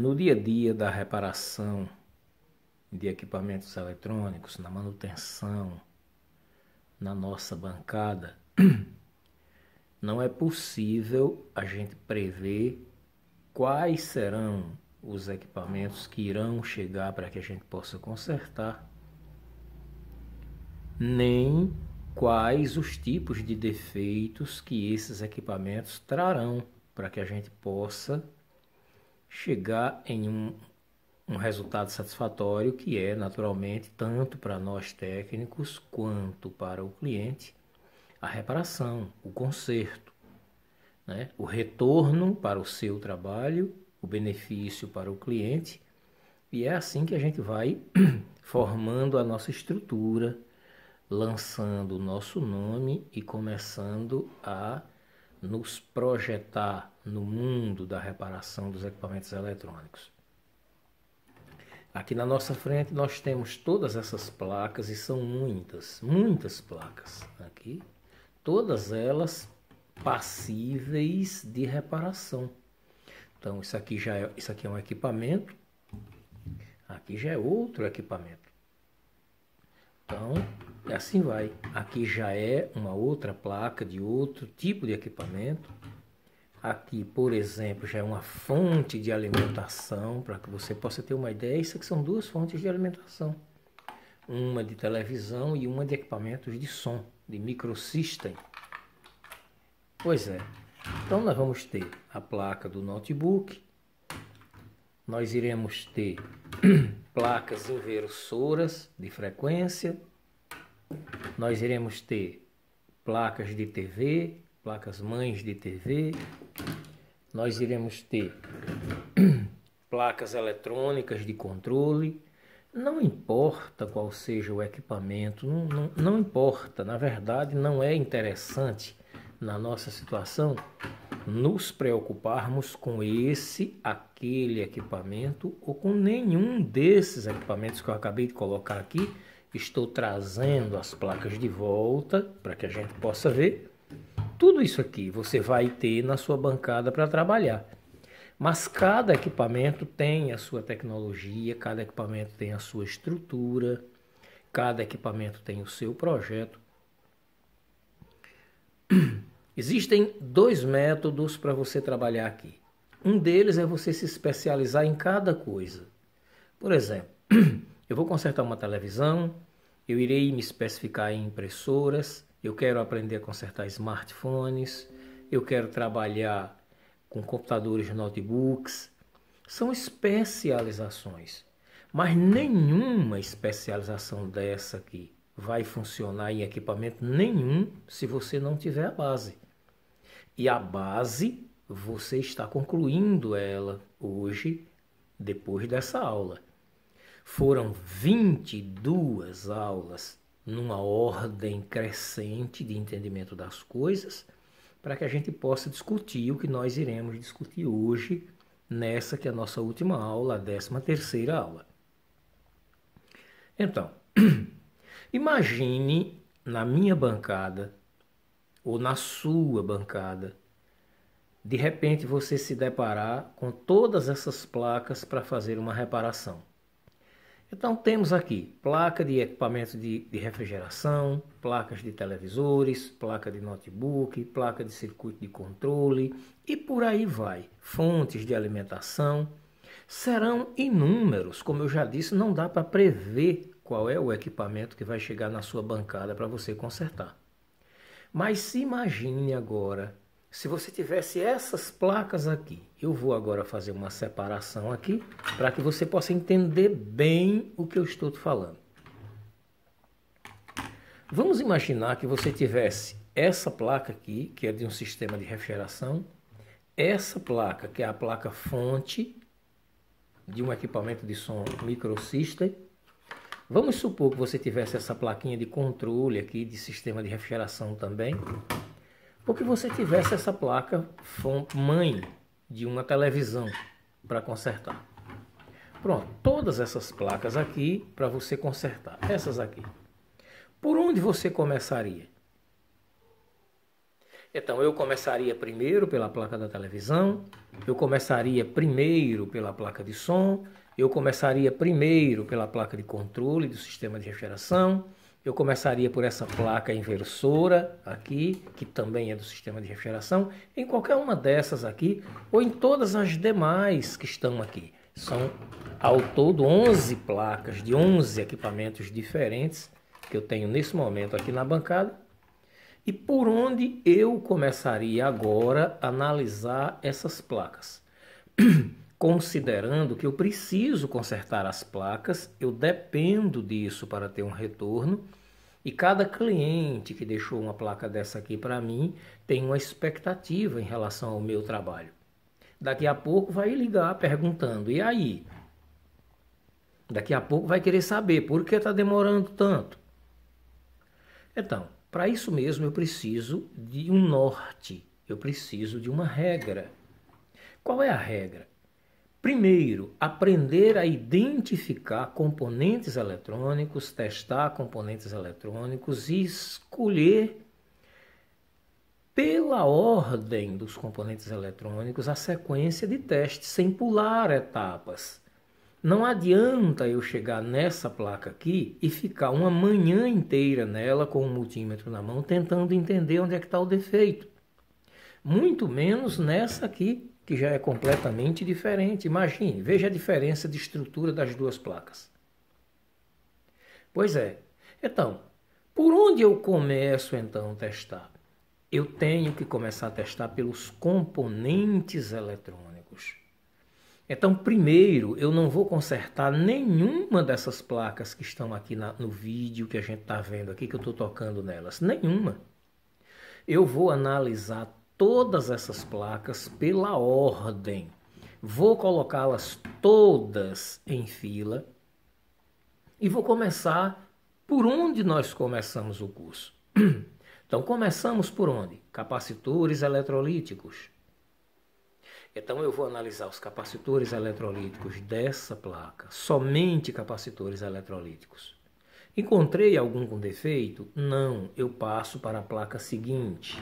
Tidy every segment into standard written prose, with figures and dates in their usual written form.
No dia a dia da reparação de equipamentos eletrônicos, na manutenção, na nossa bancada, não é possível a gente prever quais serão os equipamentos que irão chegar para que a gente possa consertar, nem quais os tipos de defeitos que esses equipamentos trarão para que a gente possa chegar em um resultado satisfatório, que é naturalmente tanto para nós técnicos quanto para o cliente a reparação, o conserto, né? O retorno para o seu trabalho, o benefício para o cliente, e é assim que a gente vai formando a nossa estrutura, lançando o nosso nome e começando a nos projetar no mundo da reparação dos equipamentos eletrônicos. Aqui na nossa frente nós temos todas essas placas, e são muitas placas aqui, todas elas passíveis de reparação. Então isso aqui é um equipamento, aqui já é outro equipamento. Então assim vai. Aqui já é uma outra placa de outro tipo de equipamento. Aqui, por exemplo, já é uma fonte de alimentação, para que você possa ter uma ideia. Isso aqui são duas fontes de alimentação. Uma de televisão e uma de equipamentos de som, de microsystem. Pois é. Então nós vamos ter a placa do notebook. Nós iremos ter placas inversoras de frequência. Nós iremos ter placas de TV, placas mães de TV. Nós iremos ter placas eletrônicas de controle. Não importa qual seja o equipamento, não importa. Na verdade, não é interessante na nossa situação nos preocuparmos com aquele equipamento ou com nenhum desses equipamentos que eu acabei de colocar aqui. Estou trazendo as placas de volta para que a gente possa ver. Tudo isso aqui você vai ter na sua bancada para trabalhar. Mas cada equipamento tem a sua tecnologia, cada equipamento tem a sua estrutura, cada equipamento tem o seu projeto. Existem dois métodos para você trabalhar aqui. Um deles é você se especializar em cada coisa. Por exemplo, eu vou consertar uma televisão, eu irei me especificar em impressoras, eu quero aprender a consertar smartphones, eu quero trabalhar com computadores e notebooks. São especializações, mas nenhuma especialização dessa aqui vai funcionar em equipamento nenhum se você não tiver a base. E a base, você está concluindo ela hoje, depois dessa aula. Foram 22 aulas numa ordem crescente de entendimento das coisas, para que a gente possa discutir o que nós iremos discutir hoje, nessa que é a nossa última aula, a 13ª aula. Então, imagine na minha bancada, ou na sua bancada, de repente você se deparar com todas essas placas para fazer uma reparação. Então temos aqui placa de equipamento de refrigeração, placas de televisores, placa de notebook, placa de circuito de controle e por aí vai. Fontes de alimentação. Serão inúmeros, como eu já disse, não dá para prever qual é o equipamento que vai chegar na sua bancada para você consertar. Mas se imagine agora, se você tivesse essas placas aqui. Eu vou agora fazer uma separação aqui para que você possa entender bem o que eu estou te falando. Vamos imaginar que você tivesse essa placa aqui, que é de um sistema de refrigeração, essa placa, que é a placa fonte de um equipamento de som microsystem. Vamos supor que você tivesse essa plaquinha de controle aqui, de sistema de refrigeração também, ou que você tivesse essa placa mãe de uma televisão para consertar. Pronto, todas essas placas aqui para você consertar, essas aqui. Por onde você começaria? Então, eu começaria primeiro pela placa da televisão, eu começaria primeiro pela placa de som, eu começaria primeiro pela placa de controle do sistema de refrigeração, eu começaria por essa placa inversora aqui, que também é do sistema de refrigeração, em qualquer uma dessas aqui, ou em todas as demais que estão aqui. São ao todo 11 placas de 11 equipamentos diferentes que eu tenho nesse momento aqui na bancada. E por onde eu começaria agora a analisar essas placas? Considerando que eu preciso consertar as placas, eu dependo disso para ter um retorno, e cada cliente que deixou uma placa dessa aqui para mim tem uma expectativa em relação ao meu trabalho. Daqui a pouco vai ligar perguntando, e aí? Daqui a pouco vai querer saber por que está demorando tanto. Então, para isso mesmo eu preciso de um norte, eu preciso de uma regra. Qual é a regra? Primeiro, aprender a identificar componentes eletrônicos, testar componentes eletrônicos e escolher pela ordem dos componentes eletrônicos a sequência de testes, sem pular etapas. Não adianta eu chegar nessa placa aqui e ficar uma manhã inteira nela com o multímetro na mão tentando entender onde é que está o defeito. Muito menos nessa aqui, que já é completamente diferente. Imagine, veja a diferença de estrutura das duas placas. Pois é. Então, por onde eu começo então a testar? Eu tenho que começar a testar pelos componentes eletrônicos. Então, primeiro, eu não vou consertar nenhuma dessas placas que estão aqui no vídeo que a gente está vendo aqui, que eu estou tocando nelas. Nenhuma. Eu vou analisar todas essas placas pela ordem. Vou colocá-las todas em fila e vou começar por onde nós começamos o curso. Então, começamos por onde? Capacitores eletrolíticos. Então, eu vou analisar os capacitores eletrolíticos dessa placa, somente capacitores eletrolíticos. Encontrei algum com defeito? Não, eu passo para a placa seguinte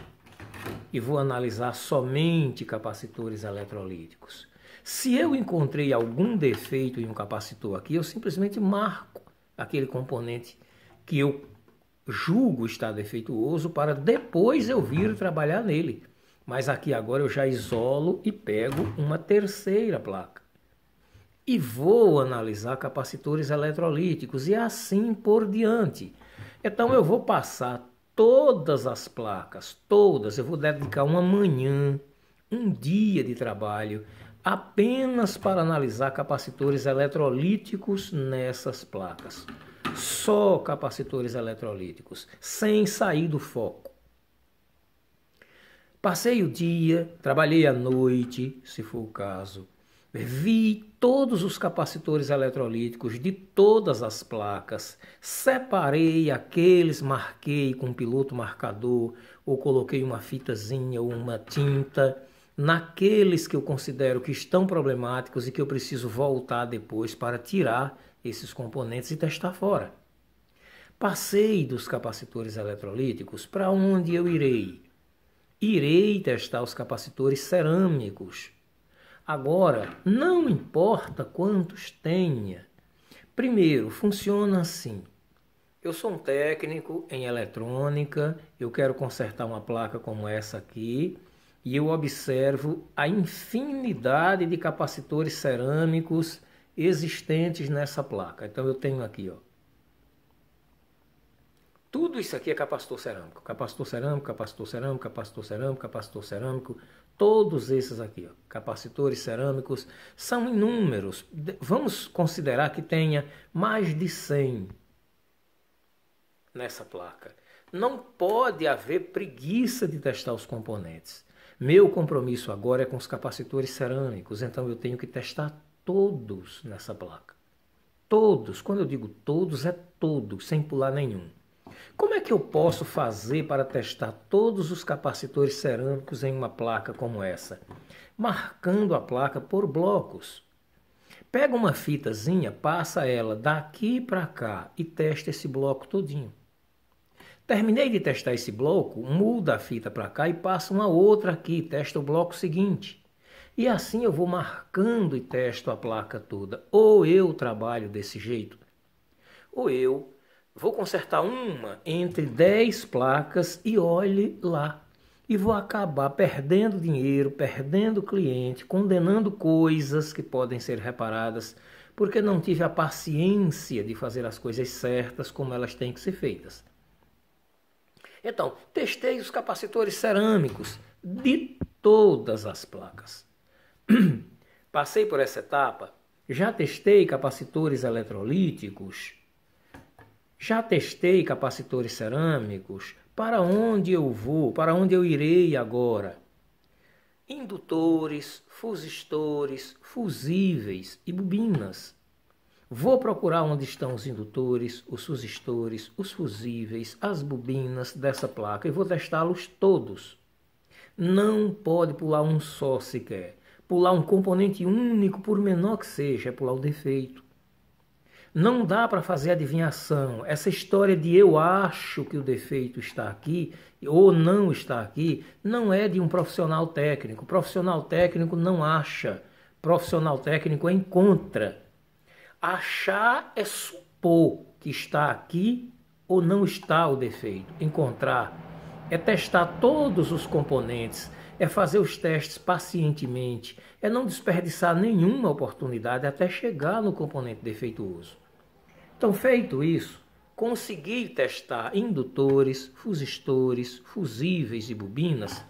e vou analisar somente capacitores eletrolíticos. Se eu encontrei algum defeito em um capacitor aqui, eu simplesmente marco aquele componente que eu julgo estar defeituoso para depois eu vir trabalhar nele. Mas aqui agora eu já isolo e pego uma terceira placa. E vou analisar capacitores eletrolíticos e assim por diante. Então eu vou passar todas as placas, todas, eu vou dedicar uma manhã, um dia de trabalho apenas para analisar capacitores eletrolíticos nessas placas. Só capacitores eletrolíticos, sem sair do foco. Passei o dia, trabalhei à noite, se for o caso. Vi todos os capacitores eletrolíticos de todas as placas, separei aqueles, marquei com um piloto marcador, ou coloquei uma fitazinha ou uma tinta, naqueles que eu considero que estão problemáticos e que eu preciso voltar depois para tirar esses componentes e testar fora. Passei dos capacitores eletrolíticos para onde eu irei? Irei testar os capacitores cerâmicos. Agora, não importa quantos tenha. Primeiro, funciona assim. Eu sou um técnico em eletrônica, eu quero consertar uma placa como essa aqui, e eu observo a infinidade de capacitores cerâmicos existentes nessa placa. Então eu tenho aqui, ó. Tudo isso aqui é capacitor cerâmico. Capacitor cerâmico, capacitor cerâmico, capacitor cerâmico, capacitor cerâmico. Todos esses aqui, ó, capacitores cerâmicos, são inúmeros. Vamos considerar que tenha mais de 100 nessa placa. Não pode haver preguiça de testar os componentes. Meu compromisso agora é com os capacitores cerâmicos, então eu tenho que testar todos nessa placa. Todos, quando eu digo todos, é todos, sem pular nenhum. Como é que eu posso fazer para testar todos os capacitores cerâmicos em uma placa como essa? Marcando a placa por blocos. Pega uma fitazinha, passa ela daqui para cá e testa esse bloco todinho. Terminei de testar esse bloco, muda a fita para cá e passa uma outra aqui, testa o bloco seguinte. E assim eu vou marcando e testo a placa toda. Ou eu trabalho desse jeito, ou eu vou consertar uma entre 10 placas e olhe lá. E vou acabar perdendo dinheiro, perdendo cliente, condenando coisas que podem ser reparadas, porque não tive a paciência de fazer as coisas certas como elas têm que ser feitas. Então, testei os capacitores cerâmicos de todas as placas. Passei por essa etapa, já testei capacitores eletrolíticos, já testei capacitores cerâmicos. Para onde eu vou? Para onde eu irei agora? Indutores, fusistores, fusíveis e bobinas. Vou procurar onde estão os indutores, os fusistores, os fusíveis, as bobinas dessa placa e vou testá-los todos. Não pode pular um só sequer. Pular um componente único, por menor que seja, é pular o defeito. Não dá para fazer adivinhação. Essa história de eu acho que o defeito está aqui ou não está aqui, não é de um profissional técnico. Profissional técnico não acha. Profissional técnico encontra. Achar é supor que está aqui ou não está o defeito. Encontrar é testar todos os componentes, é fazer os testes pacientemente, é não desperdiçar nenhuma oportunidade até chegar no componente defeituoso. Então, feito isso, consegui testar indutores, fusistores, fusíveis e bobinas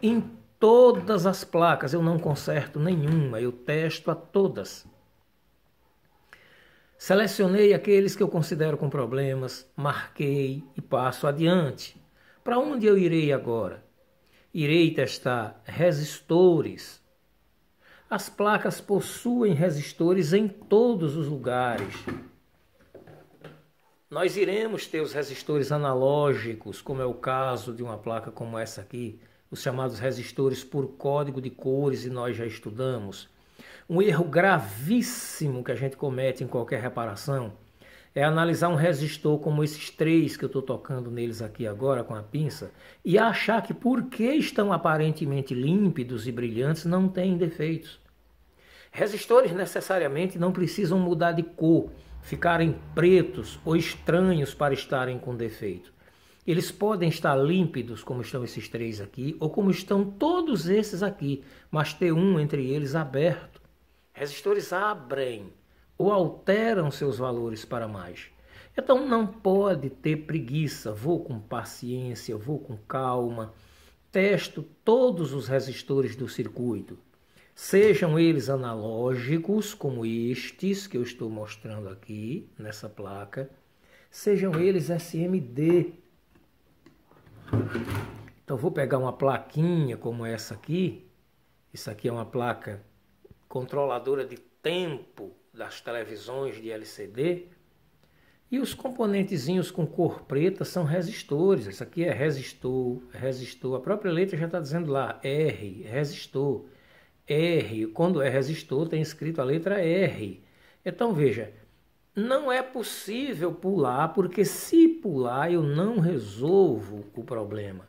em todas as placas. Eu não conserto nenhuma, eu testo a todas. Selecionei aqueles que eu considero com problemas, marquei e passo adiante. Para onde eu irei agora? Irei testar resistores. As placas possuem resistores em todos os lugares. Nós iremos ter os resistores analógicos, como é o caso de uma placa como essa aqui, os chamados resistores por código de cores, e nós já estudamos. Um erro gravíssimo que a gente comete em qualquer reparação é analisar um resistor como esses três que eu estou tocando neles aqui agora com a pinça e achar que porque estão aparentemente límpidos e brilhantes não têm defeitos. Resistores necessariamente não precisam mudar de cor, ficarem pretos ou estranhos para estarem com defeito. Eles podem estar límpidos, como estão esses três aqui, ou como estão todos esses aqui, mas ter um entre eles aberto. Resistores abrem ou alteram seus valores para mais. Então não pode ter preguiça, vou com paciência, vou com calma, testo todos os resistores do circuito. Sejam eles analógicos, como estes que eu estou mostrando aqui nessa placa, sejam eles SMD. Então vou pegar uma plaquinha como essa aqui. Isso aqui é uma placa controladora de tempo das televisões de LCD. E os componentezinhos com cor preta são resistores. Isso aqui é resistor, resistor. A própria letra já está dizendo lá, R, resistor. R, quando é resistor, tem escrito a letra R. Então veja, não é possível pular, porque se pular eu não resolvo o problema.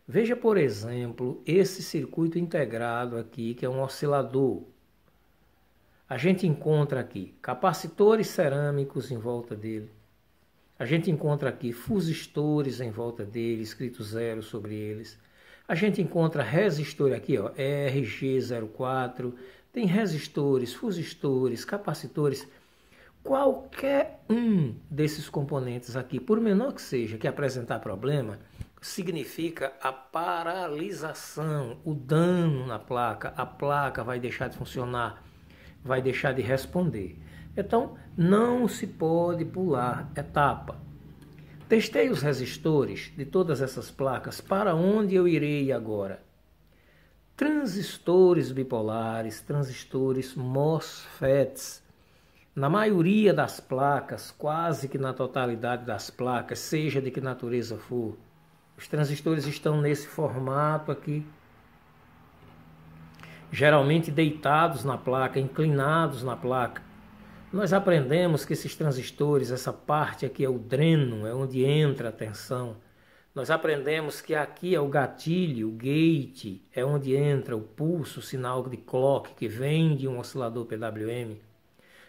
Veja, por exemplo, esse circuito integrado aqui, que é um oscilador. A gente encontra aqui capacitores cerâmicos em volta dele. A gente encontra aqui fusistores em volta dele, escrito 0 sobre eles. A gente encontra resistor aqui, ó, RG04. Tem resistores, fusistores, capacitores. Qualquer um desses componentes aqui, por menor que seja, que apresentar problema, significa a paralisação, o dano na placa. A placa vai deixar de funcionar, vai deixar de responder. Então, não se pode pular etapa. Testei os resistores de todas essas placas. Para onde eu irei agora? Transistores bipolares, transistores MOSFETs. Na maioria das placas, quase que na totalidade das placas, seja de que natureza for, os transistores estão nesse formato aqui. Geralmente deitados na placa, inclinados na placa. Nós aprendemos que esses transistores, essa parte aqui é o dreno, é onde entra a tensão. Nós aprendemos que aqui é o gatilho, o gate, é onde entra o pulso, o sinal de clock que vem de um oscilador PWM.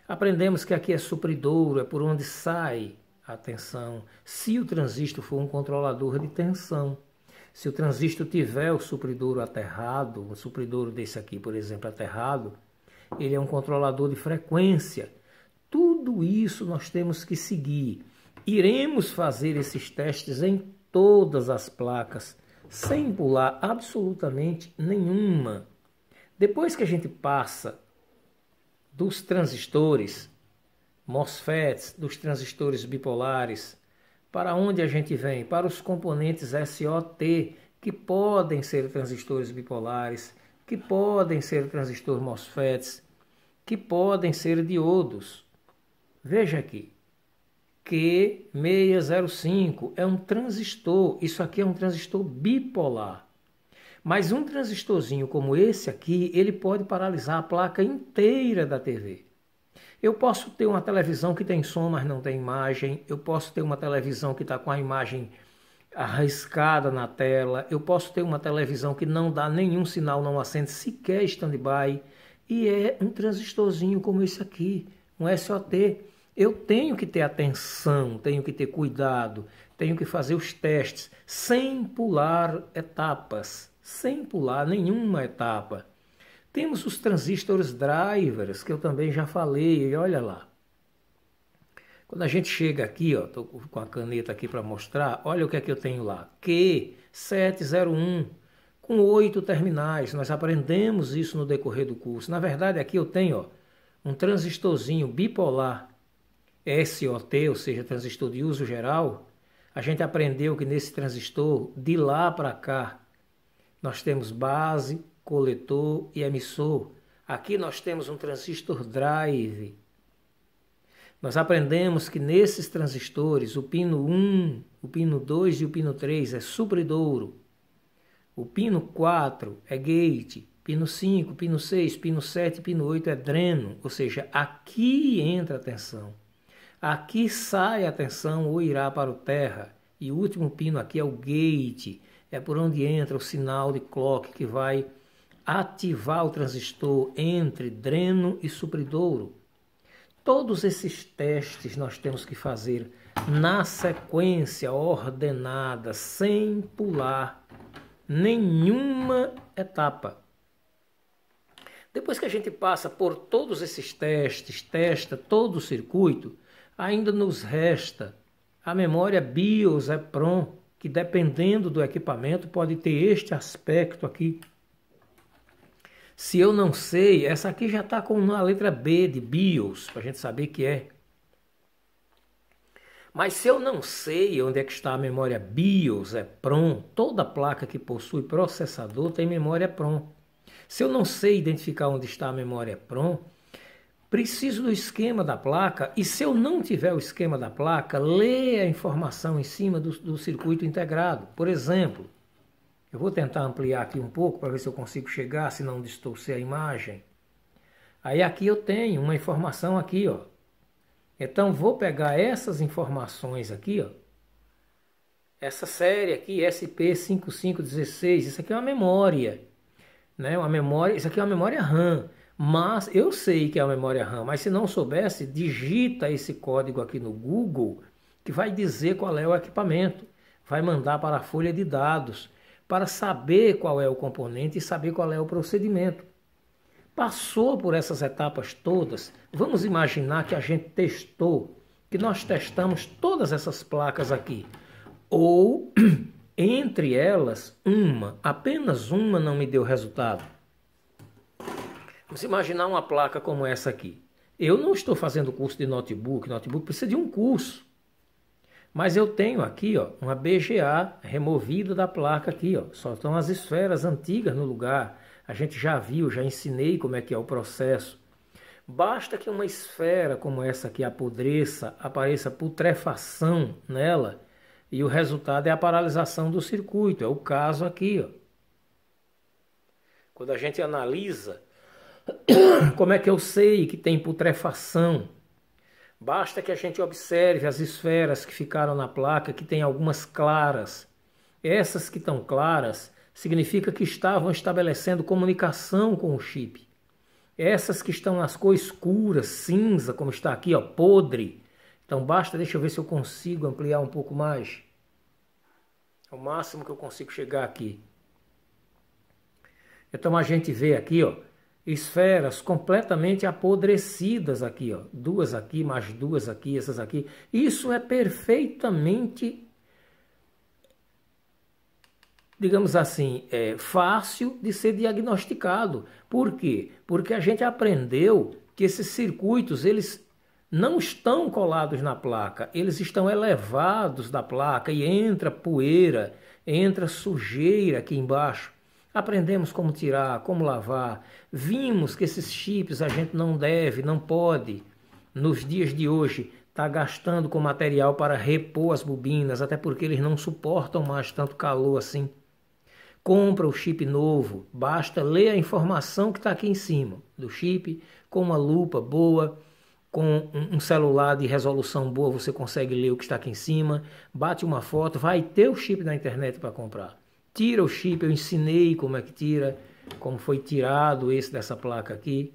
Aprendemos que aqui é supridouro, é por onde sai a tensão, se o transistor for um controlador de tensão. Se o transistor tiver o supridouro aterrado, o supridouro desse aqui, por exemplo, aterrado, ele é um controlador de frequência. Tudo isso nós temos que seguir. Iremos fazer esses testes em todas as placas, sem pular absolutamente nenhuma. Depois que a gente passa dos transistores MOSFETs, dos transistores bipolares, para onde a gente vem? Para os componentes SOT, que podem ser transistores bipolares, que podem ser transistores MOSFETs, que podem ser diodos. Veja aqui, Q605 é um transistor, isso aqui é um transistor bipolar. Mas um transistorzinho como esse aqui, ele pode paralisar a placa inteira da TV. Eu posso ter uma televisão que tem som, mas não tem imagem. Eu posso ter uma televisão que está com a imagem arriscada na tela. Eu posso ter uma televisão que não dá nenhum sinal, não acende sequer stand-by. E é um transistorzinho como esse aqui, um SOT. Eu tenho que ter atenção, tenho que ter cuidado, tenho que fazer os testes sem pular etapas, sem pular nenhuma etapa. Temos os transistores drivers, que eu também já falei, e olha lá. Quando a gente chega aqui, estou com a caneta aqui para mostrar, olha o que é que eu tenho lá. Q701, com 8 terminais, nós aprendemos isso no decorrer do curso. Na verdade, aqui eu tenho um transistorzinho bipolar, SOT, ou seja, transistor de uso geral. A gente aprendeu que nesse transistor, de lá para cá, nós temos base, coletor e emissor. Aqui nós temos um transistor drive. Nós aprendemos que nesses transistores, o pino 1, o pino 2 e o pino 3 é supridouro. O pino 4 é gate. Pino 5, pino 6, pino 7 e pino 8 é dreno. Ou seja, aqui entra a tensão. Aqui sai a tensão ou irá para o terra. E o último pino aqui é o gate. É por onde entra o sinal de clock que vai ativar o transistor entre dreno e supridouro. Todos esses testes nós temos que fazer na sequência ordenada, sem pular nenhuma etapa. Depois que a gente passa por todos esses testes, testa todo o circuito, ainda nos resta a memória BIOS EPROM, que dependendo do equipamento pode ter este aspecto aqui. Se eu não sei, essa aqui já está com a letra B de BIOS, para a gente saber que é. Mas se eu não sei onde é que está a memória BIOS, EPROM, toda placa que possui processador tem memória EPROM. Se eu não sei identificar onde está a memória EPROM, preciso do esquema da placa, e se eu não tiver o esquema da placa, lê a informação em cima do circuito integrado. Por exemplo, eu vou tentar ampliar aqui um pouco para ver se eu consigo chegar, se não distorcer a imagem. Aí aqui eu tenho uma informação aqui, ó. Então vou pegar essas informações aqui, ó. Essa série aqui, SP5516, isso aqui é uma memória, né? Uma memória, isso aqui é uma memória RAM. Mas eu sei que é a memória RAM, mas se não soubesse, digita esse código aqui no Google, que vai dizer qual é o equipamento. Vai mandar para a folha de dados, para saber qual é o componente e saber qual é o procedimento. Passou por essas etapas todas, vamos imaginar que a gente testou, que nós testamos todas essas placas aqui. Ou, entre elas, apenas uma não me deu resultado. Vamos imaginar uma placa como essa aqui. Eu não estou fazendo curso de notebook precisa de um curso. Mas eu tenho aqui, ó, uma BGA removida da placa aqui, ó. Só estão as esferas antigas no lugar. A gente já viu, já ensinei como é que é o processo. Basta que uma esfera como essa aqui apodreça, apareça putrefação nela, e o resultado é a paralisação do circuito. É o caso aqui, ó. Quando a gente analisa, como é que eu sei que tem putrefação? Basta que a gente observe as esferas que ficaram na placa, que tem algumas claras. Essas que estão claras significa que estavam estabelecendo comunicação com o chip. Essas que estão nas cores escuras, cinza, como está aqui, ó, podre. Então basta, deixa eu ver se eu consigo ampliar um pouco mais. É o máximo que eu consigo chegar aqui. Então a gente vê aqui, ó, esferas completamente apodrecidas aqui, ó. Duas aqui, mais duas aqui, essas aqui. Isso é perfeitamente, digamos assim, fácil de ser diagnosticado. Por quê? Porque a gente aprendeu que esses circuitos, eles não estão colados na placa, eles estão elevados da placa e entra poeira, entra sujeira aqui embaixo. Aprendemos como tirar, como lavar. Vimos que esses chips a gente não deve, não pode, nos dias de hoje, estar gastando com material para repor as bobinas, até porque eles não suportam mais tanto calor assim. Compra o chip novo, basta ler a informação que está aqui em cima do chip, com uma lupa boa, com um celular de resolução boa, você consegue ler o que está aqui em cima, bate uma foto, vai ter o chip na internet para comprar. Tira o chip, eu ensinei como é que tira, como foi tirado esse dessa placa aqui.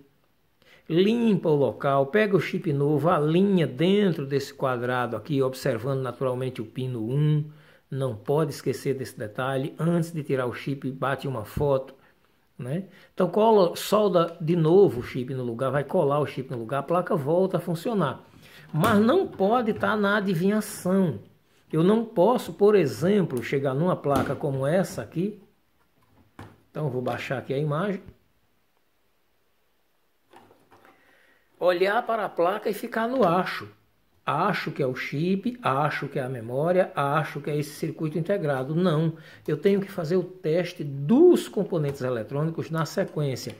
Limpa o local, pega o chip novo, alinha dentro desse quadrado aqui, observando naturalmente o pino 1. Não pode esquecer desse detalhe. Antes de tirar o chip, bate uma foto, né? Então solda de novo o chip no lugar, vai colar o chip no lugar, a placa volta a funcionar. Mas não pode estar na adivinhação. Eu não posso, por exemplo, chegar numa placa como essa aqui. Então eu vou baixar aqui a imagem. Olhar para a placa e ficar no acho. Acho que é o chip, acho que é a memória, acho que é esse circuito integrado. Não, eu tenho que fazer o teste dos componentes eletrônicos na sequência.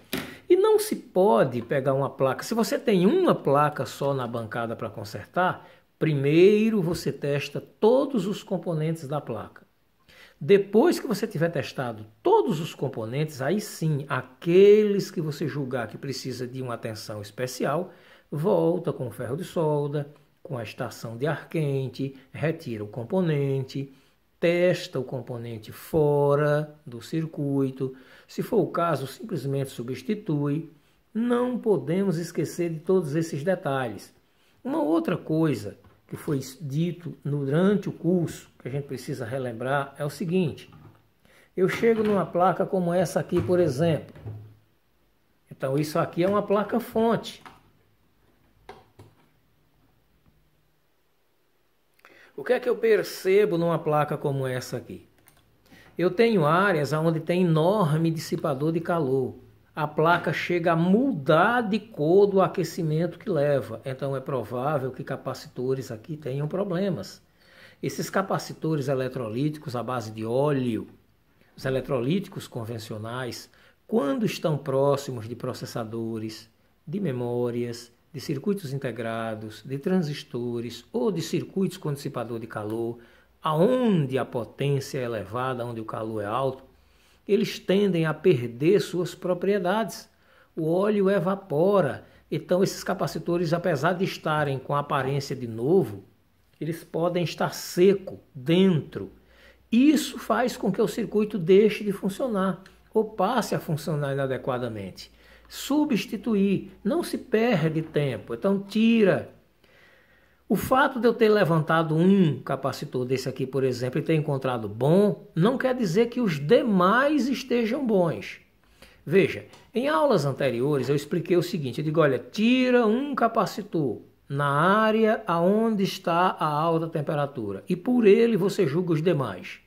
E não se pode pegar uma placa. Se você tem uma placa só na bancada para consertar, primeiro você testa todos os componentes da placa. Depois que você tiver testado todos os componentes, aí sim, aqueles que você julgar que precisa de uma atenção especial, volta com o ferro de solda, com a estação de ar quente, retira o componente, testa o componente fora do circuito. Se for o caso, simplesmente substitui. Não podemos esquecer de todos esses detalhes. Uma outra coisa que foi dito durante o curso, que a gente precisa relembrar, é o seguinte. Eu chego numa placa como essa aqui, por exemplo. Então isso aqui é uma placa fonte. O que é que eu percebo numa placa como essa aqui? Eu tenho áreas onde tem enorme dissipador de calor. A placa chega a mudar de cor do aquecimento que leva. Então é provável que capacitores aqui tenham problemas. Esses capacitores eletrolíticos à base de óleo, os eletrolíticos convencionais, quando estão próximos de processadores, de memórias, de circuitos integrados, de transistores ou de circuitos com dissipador de calor, aonde a potência é elevada, onde o calor é alto, eles tendem a perder suas propriedades. O óleo evapora. Então esses capacitores, apesar de estarem com a aparência de novo, eles podem estar seco dentro. Isso faz com que o circuito deixe de funcionar ou passe a funcionar inadequadamente. Substituir, não se perde tempo, então tira. O fato de eu ter levantado um capacitor desse aqui, por exemplo, e ter encontrado bom, não quer dizer que os demais estejam bons. Veja, em aulas anteriores eu expliquei o seguinte, eu digo, olha, tira um capacitor na área aonde está a alta temperatura e por ele você julga os demais.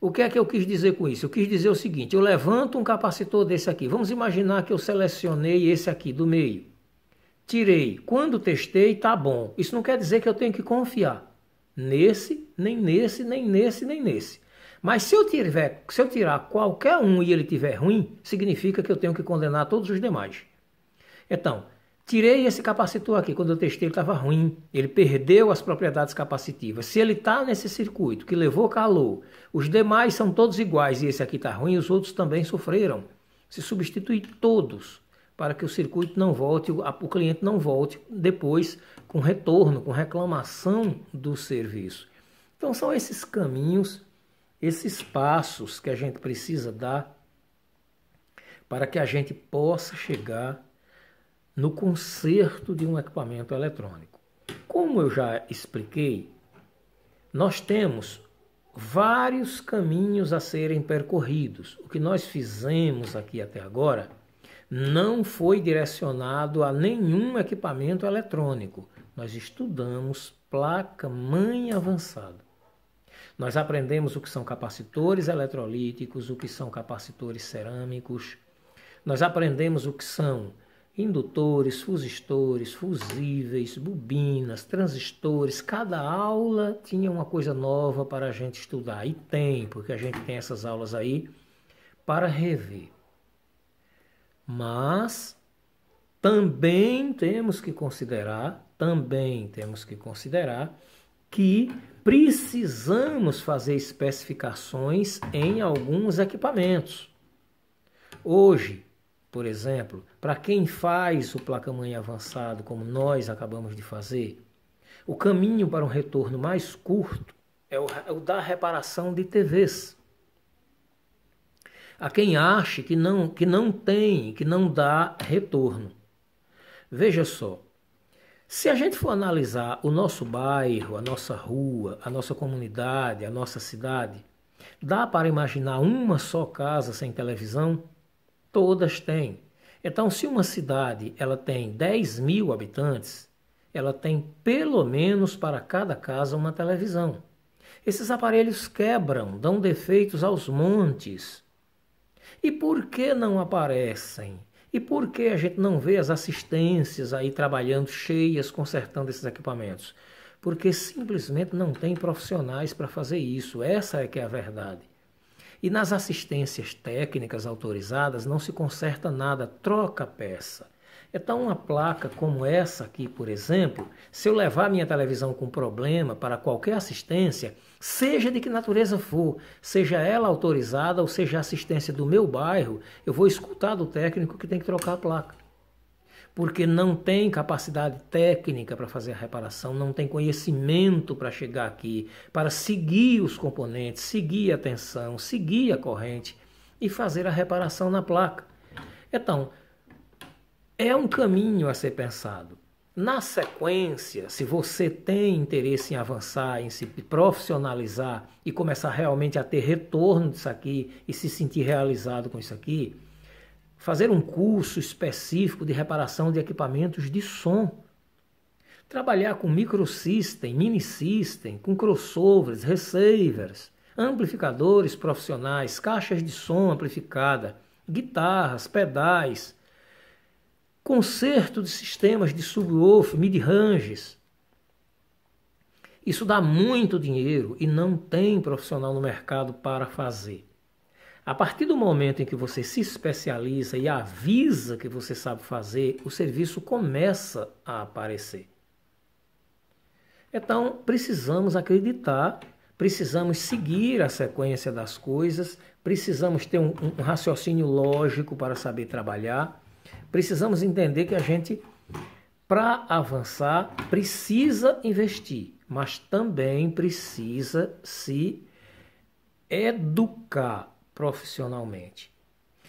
O que é que eu quis dizer com isso? Eu quis dizer o seguinte, eu levanto um capacitor desse aqui, vamos imaginar que eu selecionei esse aqui do meio. Tirei, quando testei está bom, isso não quer dizer que eu tenho que confiar nesse, nem nesse, nem nesse, nem nesse. Mas se eu tirar qualquer um e ele estiver ruim, significa que eu tenho que condenar todos os demais. Então, tirei esse capacitor aqui, quando eu testei ele estava ruim, ele perdeu as propriedades capacitivas. Se ele está nesse circuito que levou calor, os demais são todos iguais e esse aqui está ruim, os outros também sofreram. Se substitui todos. para que o circuito não volte, o cliente não volte depois com retorno, com reclamação do serviço. Então são esses caminhos, esses passos que a gente precisa dar para que a gente possa chegar no conserto de um equipamento eletrônico. Como eu já expliquei, nós temos vários caminhos a serem percorridos. O que nós fizemos aqui até agora não foi direcionado a nenhum equipamento eletrônico. Nós estudamos placa-mãe avançada. Nós aprendemos o que são capacitores eletrolíticos, o que são capacitores cerâmicos. Nós aprendemos o que são indutores, fusistores, fusíveis, bobinas, transistores. Cada aula tinha uma coisa nova para a gente estudar. E tem, porque a gente tem essas aulas aí para rever. Mas também temos que considerar que precisamos fazer especificações em alguns equipamentos. Hoje, por exemplo, para quem faz o placa-mãe avançado, como nós acabamos de fazer, o caminho para um retorno mais curto é o da reparação de TVs. Há quem ache que não dá retorno. Veja só, se a gente for analisar o nosso bairro, a nossa rua, a nossa comunidade, a nossa cidade, dá para imaginar uma só casa sem televisão? Todas têm. Então, se uma cidade ela tem 10.000 habitantes, ela tem pelo menos para cada casa uma televisão. Esses aparelhos quebram, dão defeitos aos montes. E por que não aparecem? E por que a gente não vê as assistências aí trabalhando cheias, consertando esses equipamentos? Porque simplesmente não tem profissionais para fazer isso. Essa é que é a verdade. E nas assistências técnicas autorizadas não se conserta nada, troca a peça. Então uma placa como essa aqui, por exemplo, se eu levar minha televisão com problema para qualquer assistência, seja de que natureza for, seja ela autorizada ou seja a assistência do meu bairro, eu vou escutar do técnico que tem que trocar a placa. Porque não tem capacidade técnica para fazer a reparação, não tem conhecimento para chegar aqui, para seguir os componentes, seguir a tensão, seguir a corrente e fazer a reparação na placa. Então, é um caminho a ser pensado. Na sequência, se você tem interesse em avançar, em se profissionalizar e começar realmente a ter retorno disso aqui e se sentir realizado com isso aqui, fazer um curso específico de reparação de equipamentos de som. Trabalhar com microsystem, minisystem, com crossovers, receivers, amplificadores profissionais, caixas de som amplificada, guitarras, pedais, conserto de sistemas de subwoofer, mid-ranges. Isso dá muito dinheiro e não tem profissional no mercado para fazer. A partir do momento em que você se especializa e avisa que você sabe fazer, o serviço começa a aparecer. Então, precisamos acreditar, precisamos seguir a sequência das coisas, precisamos ter um raciocínio lógico para saber trabalhar, precisamos entender que a gente, para avançar, precisa investir, mas também precisa se educar profissionalmente.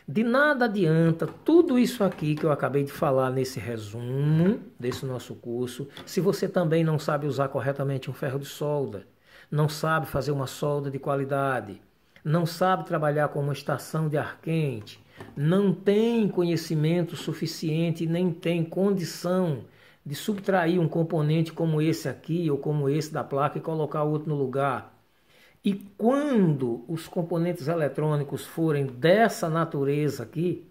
De nada adianta tudo isso aqui que eu acabei de falar nesse resumo desse nosso curso, se você também não sabe usar corretamente um ferro de solda, não sabe fazer uma solda de qualidade, não sabe trabalhar com uma estação de ar quente, não tem conhecimento suficiente, nem tem condição de subtrair um componente como esse aqui ou como esse da placa e colocar outro no lugar. E quando os componentes eletrônicos forem dessa natureza aqui,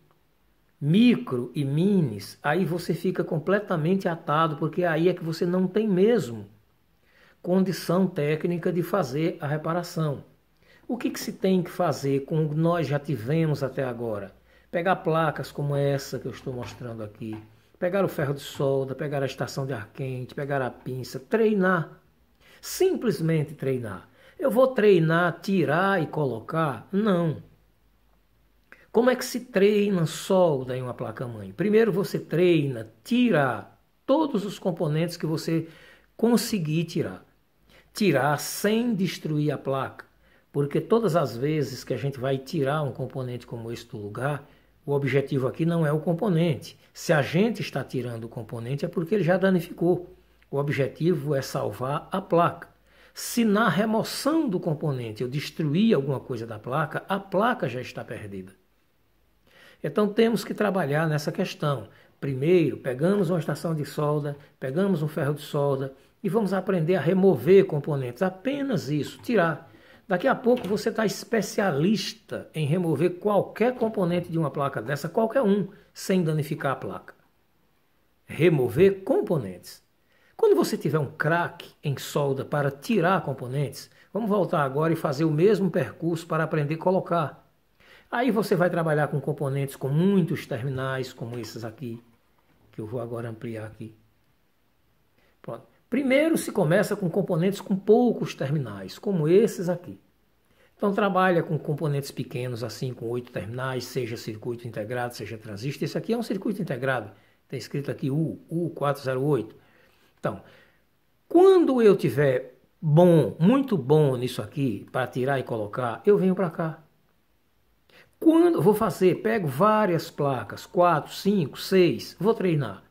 micro e minis, aí você fica completamente atado, porque aí é que você não tem mesmo condição técnica de fazer a reparação. O que se tem que fazer com o que nós já tivemos até agora? Pegar placas como essa que eu estou mostrando aqui, pegar o ferro de solda, pegar a estação de ar quente, pegar a pinça, treinar, simplesmente treinar. Eu vou treinar, tirar e colocar? Não. Como é que se treina solda em uma placa-mãe? Primeiro você treina tirar todos os componentes que você conseguir tirar. Tirar sem destruir a placa. Porque todas as vezes que a gente vai tirar um componente como esse do lugar, o objetivo aqui não é o componente. Se a gente está tirando o componente é porque ele já danificou. O objetivo é salvar a placa. Se na remoção do componente eu destruir alguma coisa da placa, a placa já está perdida. Então temos que trabalhar nessa questão. Primeiro, pegamos uma estação de solda, pegamos um ferro de solda e vamos aprender a remover componentes. Apenas isso, tirar. Daqui a pouco você está especialista em remover qualquer componente de uma placa dessa, qualquer um, sem danificar a placa. Remover componentes. Quando você tiver um craque em solda para tirar componentes, vamos voltar agora e fazer o mesmo percurso para aprender a colocar. Aí você vai trabalhar com componentes com muitos terminais, como esses aqui, que eu vou agora ampliar aqui. Pronto. Primeiro se começa com componentes com poucos terminais, como esses aqui. Então trabalha com componentes pequenos, assim, com 8 terminais, seja circuito integrado, seja transistor. Esse aqui é um circuito integrado, está escrito aqui U408. Então, quando eu tiver muito bom nisso aqui, para tirar e colocar, eu venho para cá. Quando vou fazer, pego várias placas, 4, 5, 6, vou treinar.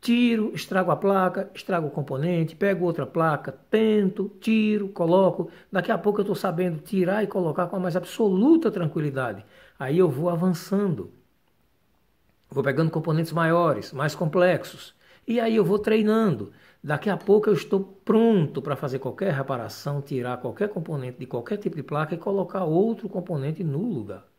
Tiro, estrago a placa, estrago o componente, pego outra placa, tento, tiro, coloco. Daqui a pouco eu estou sabendo tirar e colocar com a mais absoluta tranquilidade. Aí eu vou avançando. Vou pegando componentes maiores, mais complexos. E aí eu vou treinando. Daqui a pouco eu estou pronto para fazer qualquer reparação, tirar qualquer componente de qualquer tipo de placa e colocar outro componente no lugar.